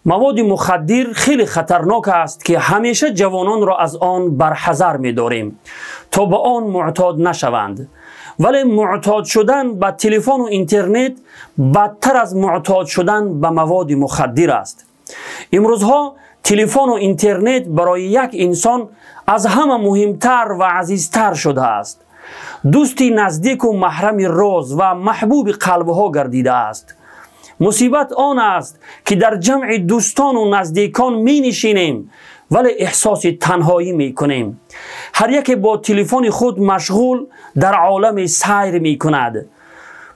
مواد مخدر خیلی خطرناک است که همیشه جوانان را از آن برحذر می داریم تا به آن معتاد نشوند. ولی معتاد شدن به تلفن و اینترنت بدتر از معتاد شدن به مواد مخدر است. امروزها تلفن و اینترنت برای یک انسان از همه مهمتر و عزیزتر شده است. دوستی نزدیک و محرم راز و محبوب قلبها گردیده است. مصیبت آن است که در جمع دوستان و نزدیکان می نشینیم ولی احساس تنهایی می کنیم. هر یک با تلفن خود مشغول در عالم سیر می کند.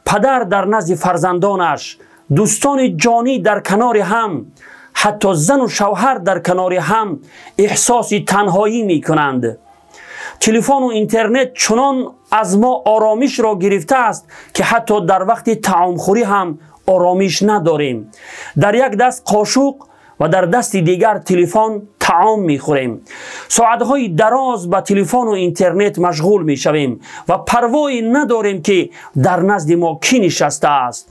پدر در نزد فرزندانش، دوستان جانی در کنار هم، حتی زن و شوهر در کنار هم احساس تنهایی می کنند. تلفن و اینترنت چنان از ما آرامش را گرفته است که حتی در وقت طعام خوری هم آرامش نداریم. در یک دست قاشق و در دست دیگر تلفن طعام میخوریم. ساعتهای دراز به تلفن و اینترنت مشغول میشویم و پروایی نداریم که در نزد ما کی نشسته است.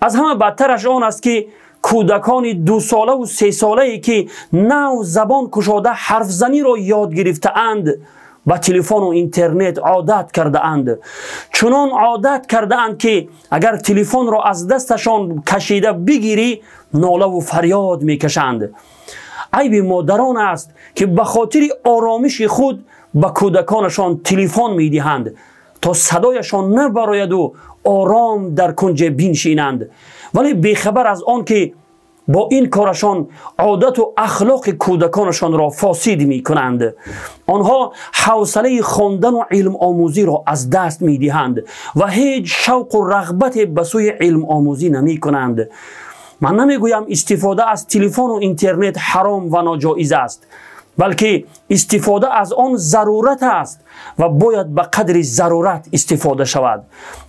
از همه بدترش آن است که کودکان 2 ساله و 3 ساله‌ای که نو زبان گشاده حرف زنی را یاد گرفته اند با تلفن و اینترنت عادت کرده اند. چنان عادت کرده اند که اگر تلفن را از دستشان کشیده بگیری ناله و فریاد میکشند. عیب مادران است که به خاطر آرامش خود به کودکانشان تلفن میدهند تا صدایشان نبراید و آرام در کنج بنشینند، ولی بیخبر از آن که با این کارشان عادت و اخلاق کودکانشان را فاسد می کنند. آنها حوصله خواندن و علم آموزی را از دست می دهند و هیچ شوق و رغبت به سوی علم آموزی نمی کنند. من نمی گویم استفاده از تلفن و اینترنت حرام و ناجایز است، بلکه استفاده از آن ضرورت است و باید به قدر ضرورت استفاده شود.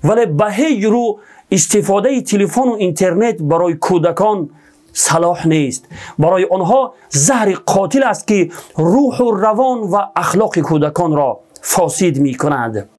ولی به هیچ رو استفاده تلفن و اینترنت برای کودکان صلاح نیست. برای آنها زهر قاتل است که روح و روان و اخلاق کودکان را فاسد می کند.